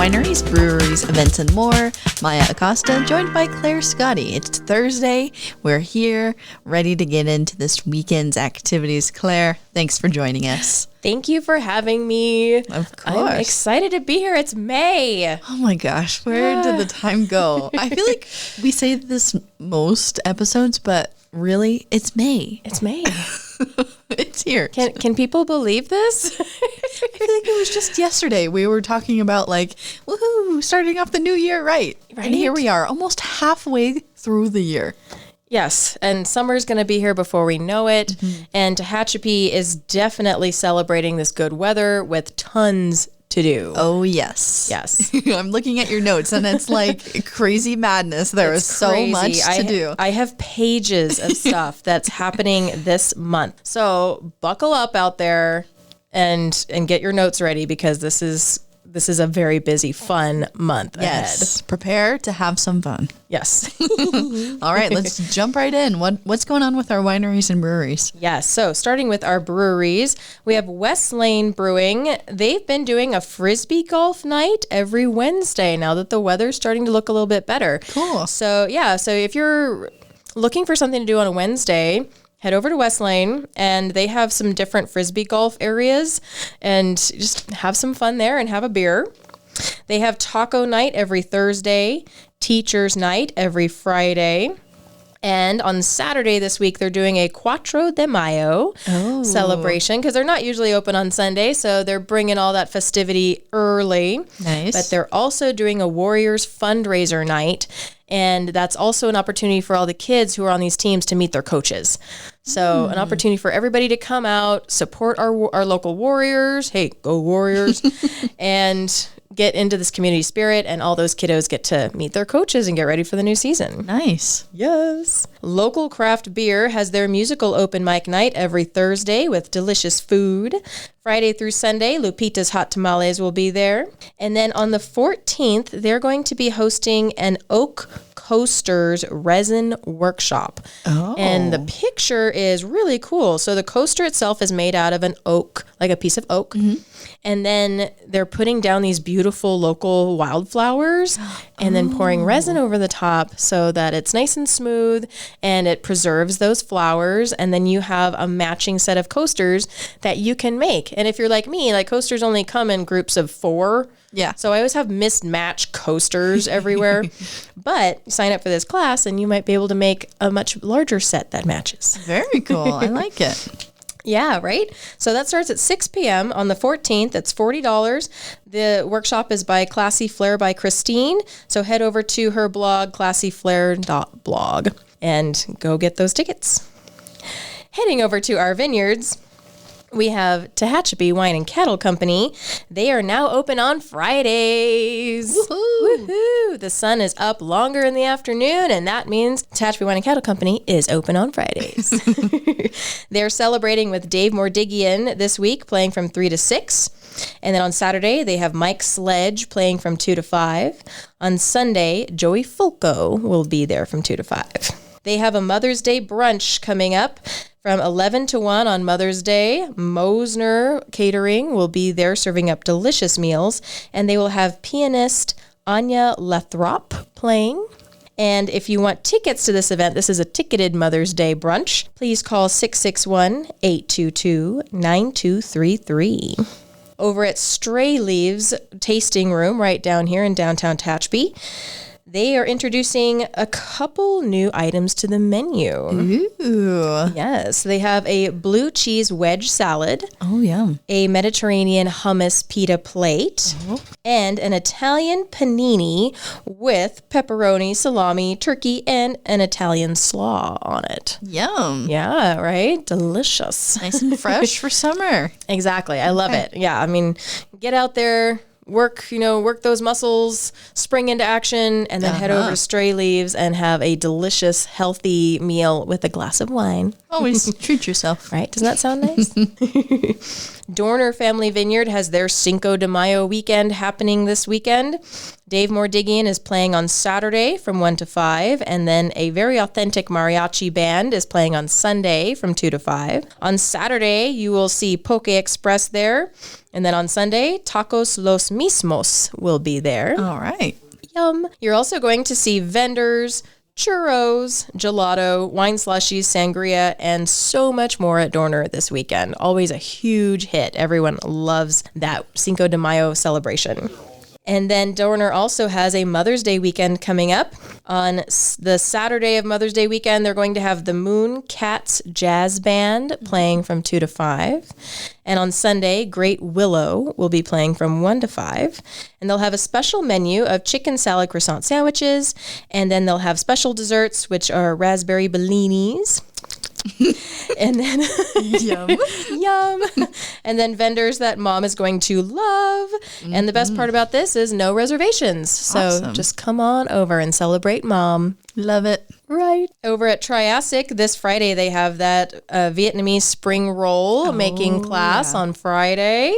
wineries, breweries, events, and more. Maya Acosta, joined by Claire Scotty. It's Thursday. We're here, ready to get into this weekend's activities. Claire, thanks for joining us. Thank you for having me. Of course. I'm excited to be here. It's May. Oh my gosh, where did the time go? I feel like we say this most episodes, but really, it's May. It's May. It's here. Can people believe this? I feel like it was just yesterday. We were talking about like, woohoo, starting off the new year right. And here we are, almost halfway through the year. Yes, and summer's going to be here before we know it. Mm-hmm. And Tehachapi is definitely celebrating this good weather with tons to do. Oh, yes. Yes. I'm looking at your notes and it's like crazy madness. There is so much to do. I have pages of stuff that's happening this month. So buckle up out there and get your notes ready because this is a very busy, fun month ahead. Prepare to have some fun. Yes. All right, let's jump right in. What's going on with our wineries and breweries? Yes, so starting with our breweries, we have West Lane Brewing. They've been doing a frisbee golf night every Wednesday now that the weather's starting to look a little bit better. Cool. So if you're looking for something to do on a Wednesday, head over to West Lane, and they have some different frisbee golf areas, and just have some fun there and have a beer. They have taco night every Thursday, teacher's night every Friday, and on Saturday this week, they're doing a Cuatro de Mayo celebration because they're not usually open on Sunday, so they're bringing all that festivity early. Nice. But they're also doing a Warriors fundraiser night, and that's also an opportunity for all the kids who are on these teams to meet their coaches. So an opportunity for everybody to come out, support our local Warriors. Hey, go Warriors. And get into this community spirit, and all those kiddos get to meet their coaches and get ready for the new season. Nice. Yes. Local Craft Beer has their musical open mic night every Thursday with delicious food. Friday through Sunday, Lupita's Hot Tamales will be there. And then on the 14th, they're going to be hosting an Oak Coasters resin workshop. Oh. And the picture is really cool. So the coaster itself is made out of an oak, like a piece of oak. Mm-hmm. And then they're putting down these beautiful local wildflowers and then pouring resin over the top so that it's nice and smooth and it preserves those flowers. And then you have a matching set of coasters that you can make. And if you're like me, like coasters only come in groups of 4. Yeah. So I always have mismatched coasters everywhere. But sign up for this class and you might be able to make a much larger set that matches. Very cool. I like it. Yeah, right? So that starts at 6 p.m. on the 14th. It's $40. The workshop is by Classy Flair by Christine. So head over to her blog, classyflair.blog, and go get those tickets. Heading over to our vineyards, we have Tehachapi Wine and Cattle Company. They are now open on Fridays. Woohoo! Woohoo! The sun is up longer in the afternoon, and that means Tehachapi Wine and Cattle Company is open on Fridays. They're celebrating with Dave Mordigian this week, playing from 3 to 6. And then on Saturday, they have Mike Sledge playing from 2 to 5. On Sunday, Joey Fulco will be there from 2 to 5. They have a Mother's Day brunch coming up from 11 to 1 on Mother's Day. Mosner Catering will be there serving up delicious meals, and they will have pianist Anya Lathrop playing. And if you want tickets to this event, this is a ticketed Mother's Day brunch. Please call 661-822-9233. Over at Stray Leaves Tasting Room right down here in downtown Tehachapi, they are introducing a couple new items to the menu. Ooh. Yes, they have a blue cheese wedge salad. Oh, yum. A Mediterranean hummus pita plate. And an Italian panini with pepperoni, salami, turkey, and an Italian slaw on it. Yum. Yeah, right? Delicious. Nice and fresh for summer. Exactly. I love it. Yeah, I mean, get out there, work those muscles, spring into action, and then head over to Stray Leaves and have a delicious, healthy meal with a glass of wine. Always treat yourself. Right? Doesn't that sound nice? Dorner Family Vineyard has their Cinco de Mayo weekend happening this weekend. Dave Mordigian is playing on Saturday from 1 to 5, and then a very authentic mariachi band is playing on Sunday from 2 to 5. On Saturday, you will see Poke Express there, and then on Sunday, Tacos Los Mismos will be there. All right. Yum. You're also going to see vendors, churros, gelato, wine slushies, sangria, and so much more at Dorner this weekend. Always a huge hit. Everyone loves that Cinco de Mayo celebration. And then Dorner also has a Mother's Day weekend coming up. On the Saturday of Mother's Day weekend, they're going to have the Moon Cats Jazz Band playing from 2 to 5. And on Sunday, Great Willow will be playing from 1 to 5. And they'll have a special menu of chicken salad croissant sandwiches. And then they'll have special desserts, which are raspberry bellinis. And then yum. And then vendors that Mom is going to love. And the best part about this is no reservations. So just come on over and celebrate Mom. Love it. Right. Over at Triassic this Friday, they have that Vietnamese spring roll making class on Friday.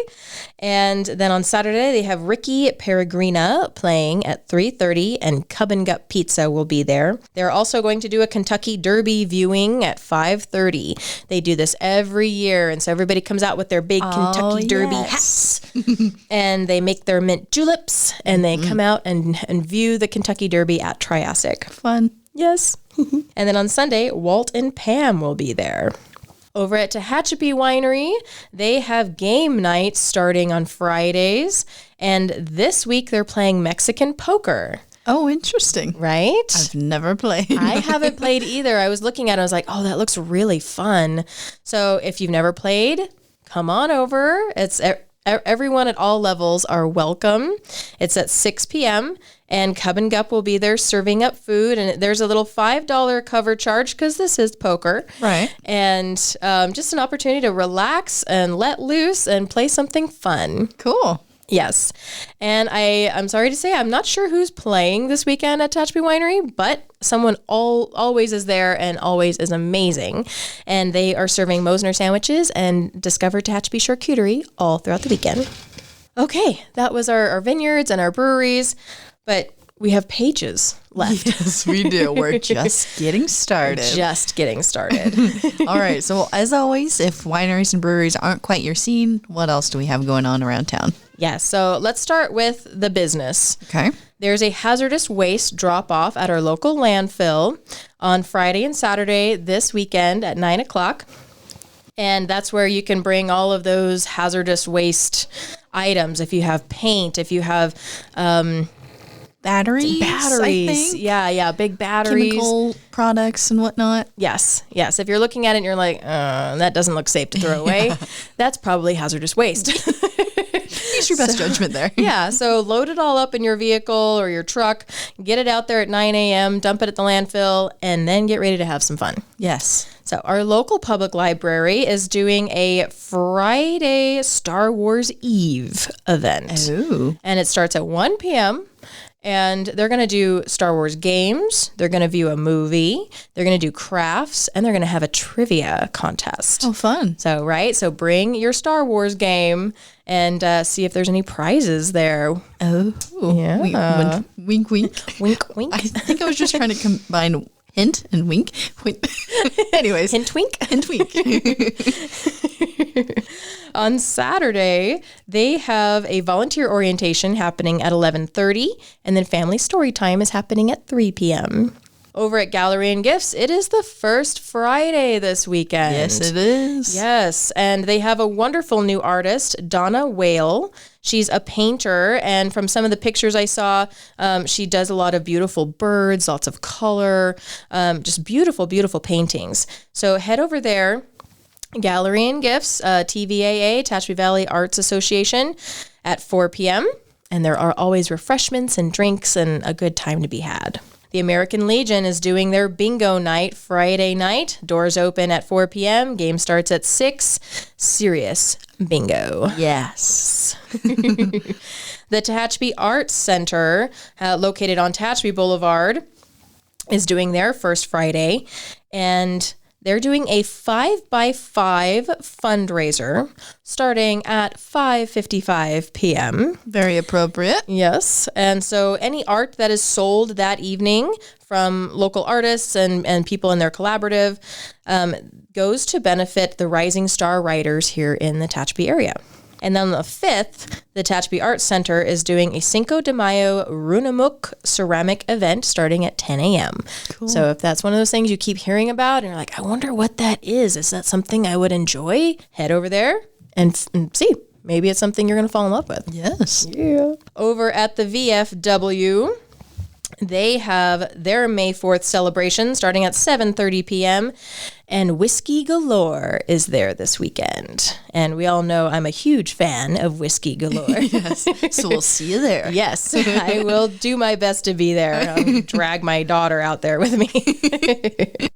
And then on Saturday, they have Ricky Peregrina playing at 3:30, and Cub and Gut Pizza will be there. They're also going to do a Kentucky Derby viewing at 5:30. They do this every year, and so everybody comes out with their big Kentucky Derby hats. And they make their mint juleps, and they come out and view the Kentucky Derby at Triassic. Fun. Yes. And then on Sunday, Walt and Pam will be there. Over at Tehachapi Winery, they have game nights starting on Fridays. And this week, they're playing Mexican poker. Oh, interesting. Right? I've never played. I haven't played either. I was looking at it. I was like, oh, that looks really fun. So if you've never played, come on over. It's everyone at all levels are welcome. It's at 6 p.m. And Cub and Gup will be there serving up food. And there's a little $5 cover charge because this is poker. Right. And just an opportunity to relax and let loose and play something fun. Cool. Yes. And I'm sorry to say, I'm not sure who's playing this weekend at Tehachapi Winery, but someone always is there and always is amazing. And they are serving Mosner sandwiches and Discover Tehachapi charcuterie all throughout the weekend. Okay, that was our vineyards and our breweries, but we have pages left. Yes, we do. We're just getting started. Just getting started. All right. So as always, if wineries and breweries aren't quite your scene, what else do we have going on around town? Yeah, so let's start with the business. Okay. There's a hazardous waste drop-off at our local landfill on Friday and Saturday this weekend at 9 o'clock. And that's where you can bring all of those hazardous waste items. If you have paint, if you have batteries, I think. Yeah, big batteries. Chemical products and whatnot. Yes. If you're looking at it and you're like, that doesn't look safe to throw away, that's probably hazardous waste. Use your best judgment there. Yeah, so load it all up in your vehicle or your truck, get it out there at 9 a.m., dump it at the landfill, and then get ready to have some fun. Yes. So our local public library is doing a Friday Star Wars Eve event. Ooh. And it starts at 1 p.m., and they're going to do Star Wars games, they're going to view a movie, they're going to do crafts, and they're going to have a trivia contest. Oh, fun. So bring your Star Wars game and see if there's any prizes there. Oh. Yeah. Wink, wink. Wink, wink. I think I was just trying to combine hint and wink. Anyways. Hint, wink. Hint, wink. On Saturday, they have a volunteer orientation happening at 11:30, and then family story time is happening at 3 p.m. Over at Gallery and Gifts, it is the first Friday this weekend. Yes, it is. Yes, and they have a wonderful new artist, Donna Whale. She's a painter, and from some of the pictures I saw, she does a lot of beautiful birds, lots of color, just beautiful, beautiful paintings. So head over there. Gallery and Gifts, TVAA, Tehachapi Valley Arts Association, at 4 p.m. And there are always refreshments and drinks and a good time to be had. The American Legion is doing their bingo night Friday night. Doors open at 4 p.m. Game starts at 6. Serious bingo. Yes. The Tehachapi Arts Center, located on Tehachapi Boulevard, is doing their first Friday. And They're doing a 5x5 fundraiser starting at 5:55 p.m. Very appropriate. Yes. And so any art that is sold that evening from local artists and people in their collaborative goes to benefit the Rising Star writers here in the Tehachapi area. And then on the 5th, the Tehachapi Arts Center is doing a Cinco de Mayo Runamuk ceramic event starting at 10 a.m. Cool. So if that's one of those things you keep hearing about and you're like, I wonder what that is. Is that something I would enjoy? Head over there and see. Maybe it's something you're going to fall in love with. Yes. Yeah. Over at the VFW, they have their May 4th celebration starting at 7:30 p.m. And Whiskey Galore is there this weekend. And we all know I'm a huge fan of Whiskey Galore. Yes. So we'll see you there. Yes, I will do my best to be there. Drag my daughter out there with me.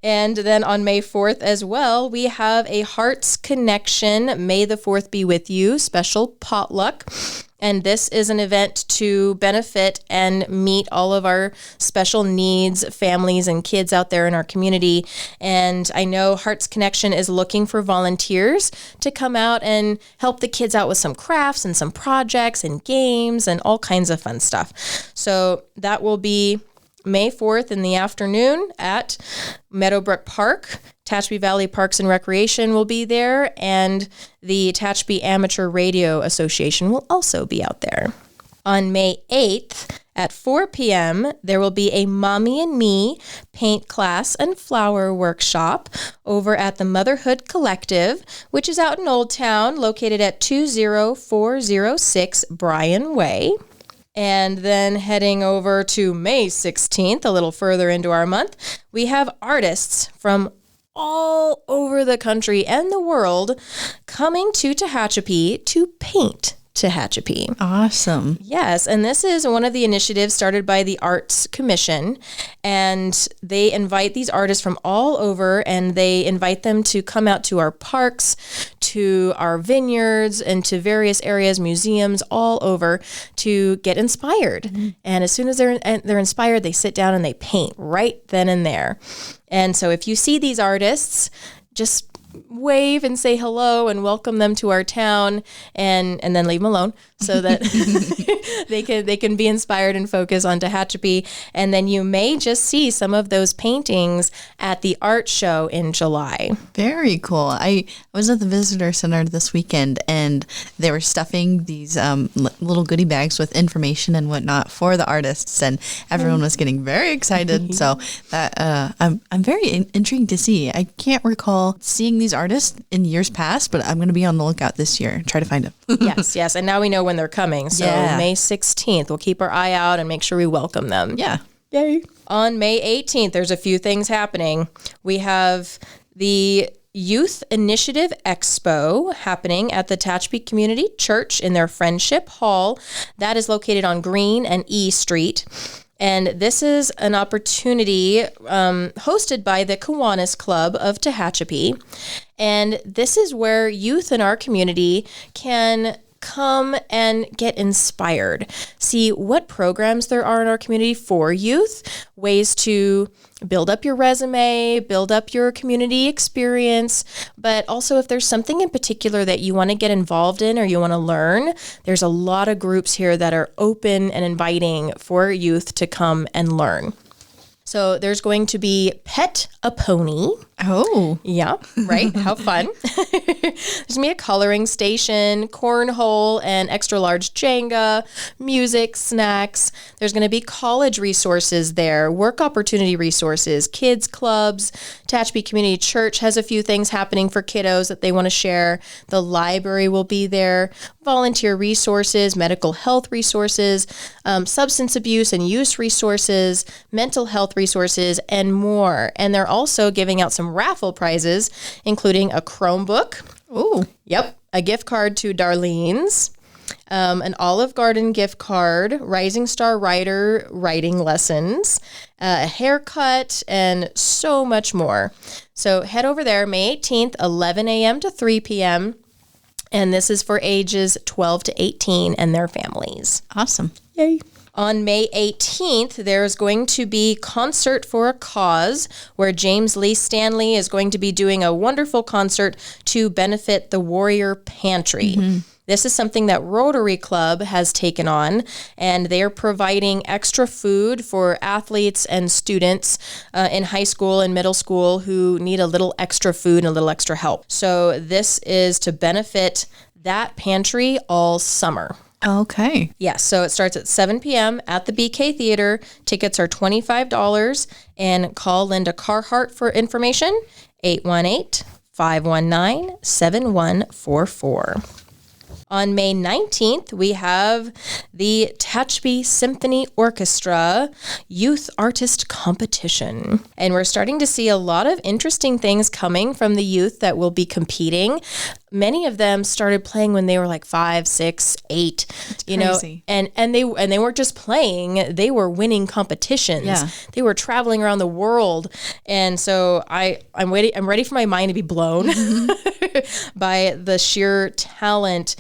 And then on May 4th as well, we have a Hearts Connection, May the 4th be with you, special potluck. And this is an event to benefit and meet all of our special needs families and kids out there in our community. And I know Hearts Connection is looking for volunteers to come out and help the kids out with some crafts and some projects and games and all kinds of fun stuff. So that will be May 4th in the afternoon at Meadowbrook Park. Tehachapi Valley Parks and Recreation will be there, and the Tehachapi Amateur Radio Association will also be out there. On May 8th at 4 p.m., there will be a Mommy and Me paint class and flower workshop over at the Motherhood Collective, which is out in Old Town, located at 20406 Bryan Way. And then heading over to May 16th, a little further into our month, we have artists from all over the country and the world coming to Tehachapi to paint Tehachapi. Awesome. Yes, and this is one of the initiatives started by the Arts Commission, and they invite these artists from all over, and they invite them to come out to our parks, to our vineyards, and to various areas, museums all over to get inspired. Mm-hmm. And as soon as they're inspired, they sit down and they paint right then and there. And so if you see these artists, just wave and say hello and welcome them to our town, and then leave them alone so that they can be inspired and focus on Tehachapi. And then you may just see some of those paintings at the art show in July. Very cool. I was at the visitor center this weekend, and they were stuffing these little goodie bags with information and whatnot for the artists, and everyone was getting very excited. So that I'm very intrigued to see. I can't recall seeing these artists in years past, but I'm going to be on the lookout this year and try to find them. Yes. And now we know when they're coming. So May 16th, we'll keep our eye out and make sure we welcome them. Yeah. Yay. On May 18th, there's a few things happening. We have the Youth Initiative Expo happening at the Tehachapi Community Church in their Friendship Hall. That is located on Green and E Street. And this is an opportunity hosted by the Kiwanis Club of Tehachapi. And this is where youth in our community can come and get inspired, see what programs there are in our community for youth, ways to build up your resume, build up your community experience, but also if there's something in particular that you want to get involved in or you want to learn, there's a lot of groups here that are open and inviting for youth to come and learn. So there's going to be Pet a Pony. Oh. Yeah, right? How fun. There's going to be a coloring station, cornhole, and extra large Jenga, music, snacks. There's going to be college resources there, work opportunity resources, kids clubs. Tehachapi Community Church has a few things happening for kiddos that they want to share. The library will be there, volunteer resources, medical health resources, substance abuse and use resources, mental health resources, and more. And they're also giving out some raffle prizes, including a Chromebook. Ooh. Yep. A gift card to Darlene's, an Olive Garden gift card, Rising Star Writer writing lessons, a haircut, and so much more. So head over there May 18th, 11 a.m. to 3 p.m. And this is for ages 12 to 18 and their families. Awesome. Yay. On May 18th, there's going to be Concert for a Cause, where James Lee Stanley is going to be doing a wonderful concert to benefit the Warrior Pantry. This is something that Rotary Club has taken on, and they are providing extra food for athletes and students in high school and middle school who need a little extra food and a little extra help. So this is to benefit that pantry all summer. Okay. Yes, so it starts at 7 p.m. at the BK Theater. Tickets are $25, and call Linda Carhart for information, 818-519-7144. On May 19th, we have the Tehachapi Symphony Orchestra Youth Artist Competition. And we're starting to see a lot of interesting things coming from the youth that will be competing. Many of them started playing when they were like 5, 6, 8, you know, and they weren't just playing, they were winning competitions. Yeah. They were traveling around the world. And so I'm ready for my mind to be blown by the sheer talent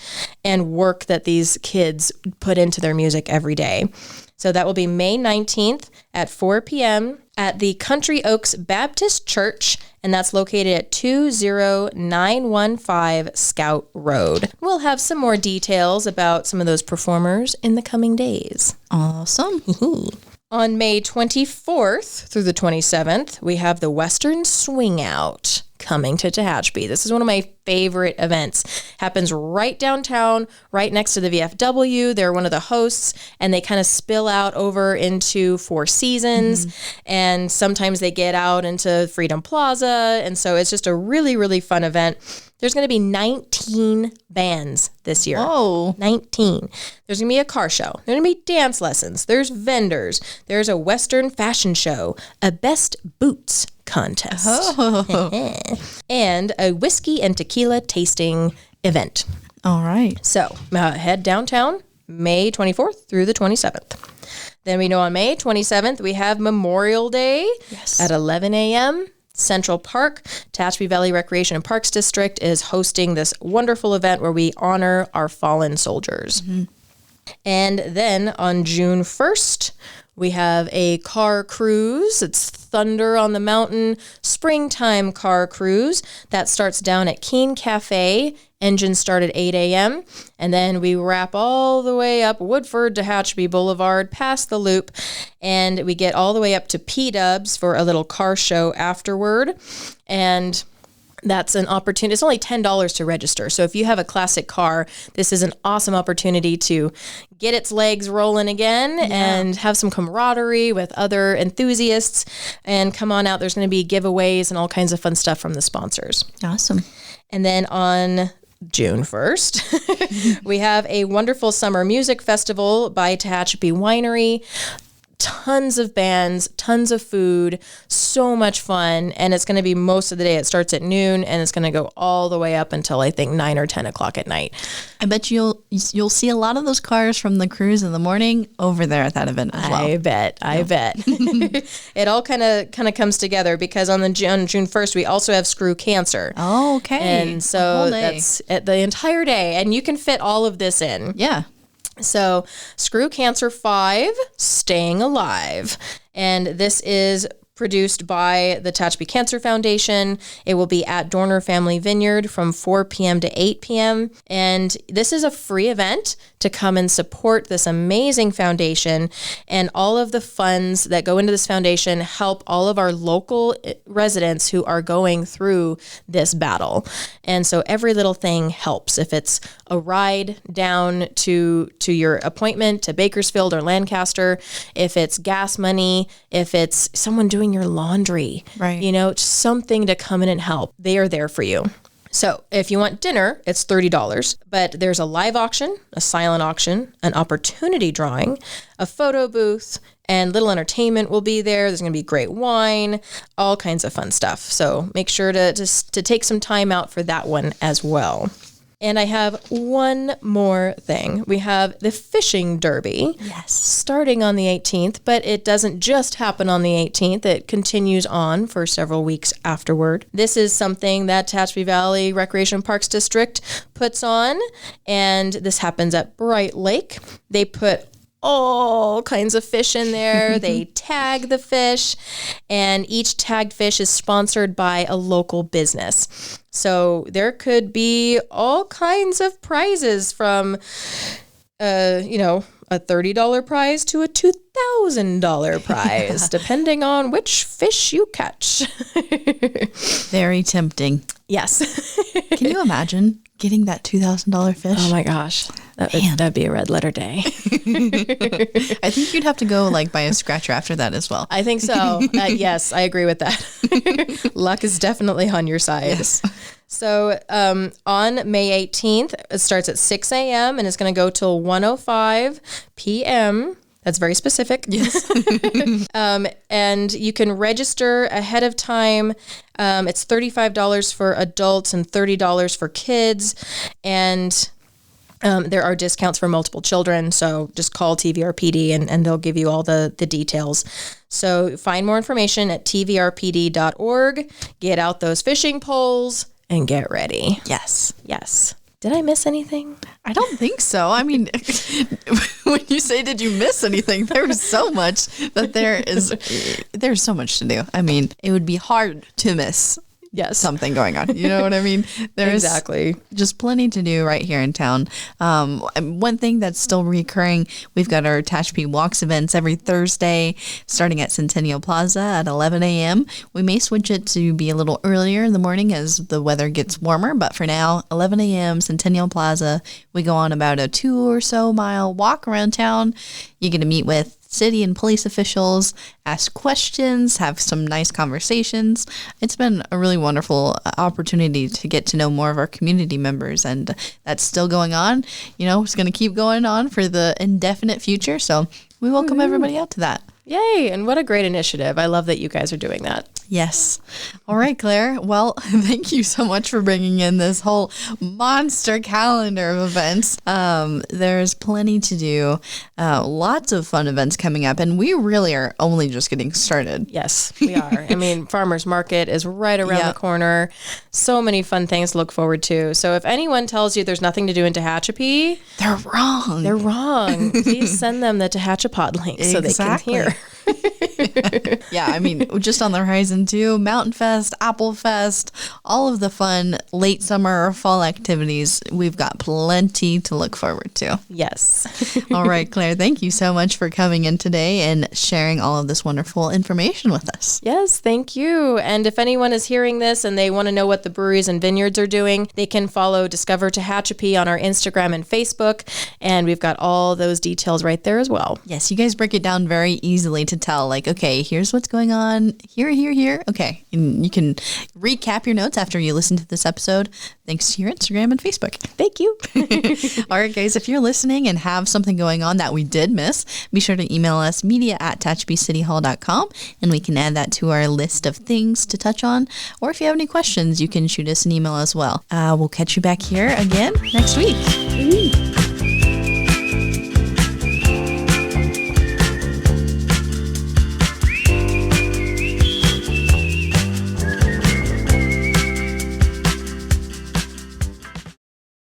and work that these kids put into their music every day. So that will be May 19th at 4 p.m. at the Country Oaks Baptist Church, and that's located at 20915 Scout Road. We'll have some more details about some of those performers in the coming days. Awesome. On May 24th through the 27th, we have the Western Swing Out coming to Tehachapi. This is one of my favorite events. Happens right downtown, right next to the VFW. They're one of the hosts, and they kind of spill out over into Four Seasons, and sometimes they get out into Freedom Plaza, and so it's just a really, really fun event. There's going to be 19 bands this year. Oh, 19. There's going to be a car show. There's going to be dance lessons. There's vendors. There's a Western fashion show, a best boots contest, and a whiskey and tequila tasting event. All right. So head downtown May 24th through the 27th. Then we know on May 27th, we have Memorial Day at 11 a.m. Central Park. Tehachapi Valley Recreation and Parks District is hosting this wonderful event where we honor our fallen soldiers. And then on June 1st, we have a car cruise. It's Thunder on the Mountain Springtime Car Cruise. That starts down at Keene Cafe. Engines start at 8 a.m. And then we wrap all the way up Woodford Tehachapi Boulevard past the loop. And we get all the way up to P-Dubs for a little car show afterward. And that's an opportunity. It's only $10 to register. So if you have a classic car, this is an awesome opportunity to get its legs rolling again and have some camaraderie with other enthusiasts. And come on out. There's going to be giveaways and all kinds of fun stuff from the sponsors. Awesome. And then on June 1st, we have a wonderful summer music festival by Tehachapi Winery. Tons of bands, tons of food, so much fun. And it's going to be most of the day. It starts at noon and it's going to go all the way up until I think 9 or 10 o'clock at night. I bet you'll see a lot of those cars from the cruise in the morning over there at that event as well. I bet. It all kind of come together because on June 1st, we also have Screw Cancer. Oh, okay. And so that's the entire day. And you can fit all of this in. Yeah. So Screw Cancer 5, Staying Alive. And this is produced by the Tehachapi Cancer Foundation. It will be at Dorner Family Vineyard from 4 p.m. to 8 p.m. And this is a free event to come and support this amazing foundation. And all of the funds that go into this foundation help all of our local residents who are going through this battle. And so every little thing helps. If it's a ride down to your appointment to Bakersfield or Lancaster, if it's gas money, if it's someone doing your laundry, right? You know, something to come in and help. They are there for you. So if you want dinner, it's $30, but there's a live auction, a silent auction, an opportunity drawing, a photo booth, and little entertainment will be there. There's going to be great wine, all kinds of fun stuff. So make sure to take some time out for that one as well. And I have one more thing. We have the Fishing Derby. Yes. Starting on the 18th, but it doesn't just happen on the 18th. It continues on for several weeks afterward. This is something that Tehachapi Valley Recreation Parks District puts on, and this happens at Bright Lake. They put all kinds of fish in there. They tag the fish, and each tagged fish is sponsored by a local business. So there could be all kinds of prizes from, a $30 prize to a $2,000 prize, depending on which fish you catch. Very tempting. Yes. Can you imagine getting that $2,000 fish? Oh my gosh. That'd be a red letter day. I think you'd have to go buy a scratcher after that as well. I think so. Yes, I agree with that. Luck is definitely on your side. Yes. So on May 18th, it starts at 6 a.m. and it's going to go till 1:05 p.m. That's very specific. Yes. And you can register ahead of time. It's $35 for adults and $30 for kids. And there are discounts for multiple children. So just call TVRPD and they'll give you all the details. So find more information at tvrpd.org. Get out those fishing poles and get ready. Yes. Yes. Did I miss anything? I don't think so. I mean, when you say, did you miss anything? There was so much that there's so much to do. I mean, it would be hard to miss something going on. You know what I mean? There's exactly just plenty to do right here in town. One thing that's still recurring, we've got our Tehachapi Walks events every Thursday, starting at Centennial Plaza at 11 a.m. We may switch it to be a little earlier in the morning as the weather gets warmer, but for now, 11 a.m. Centennial Plaza. We go on about a 2 or so mile walk around town. You get to meet with city and police officials, ask questions, have some nice conversations. It's been a really wonderful opportunity to get to know more of our community members, and that's still going on. It's going to keep going on for the indefinite future. So we welcome everybody out to that. Yay. And what a great initiative. I love that you guys are doing that. Yes. All right, Claire. Well, thank you so much for bringing in this whole monster calendar of events. There's plenty to do. Lots of fun events coming up, and we really are only just getting started. Yes, we are. I mean, Farmers Market is right around the corner. So many fun things to look forward to. So if anyone tells you there's nothing to do in Tehachapi, they're wrong. They're wrong. Please send them the Tehachapod link so they can hear. Yeah, I mean, just on the horizon too, Mountain Fest, Apple Fest, all of the fun late summer or fall activities. We've got plenty to look forward to. Yes. All right, Claire, thank you so much for coming in today and sharing all of this wonderful information with us. Yes, thank you. And if anyone is hearing this and they want to know what the breweries and vineyards are doing, they can follow Discover Tehachapi on our Instagram and Facebook. And we've got all those details right there as well. Yes, you guys break it down very easily to tell, okay, here's what's going on here. Okay. And you can recap your notes after you listen to this episode thanks to your Instagram and Facebook. Thank you. All right, guys, if you're listening and have something going on that we did miss, be sure to email us media@tehachapicityhall.com and we can add that to our list of things to touch on. Or if you have any questions, you can shoot us an email as well. We'll catch you back here again next week.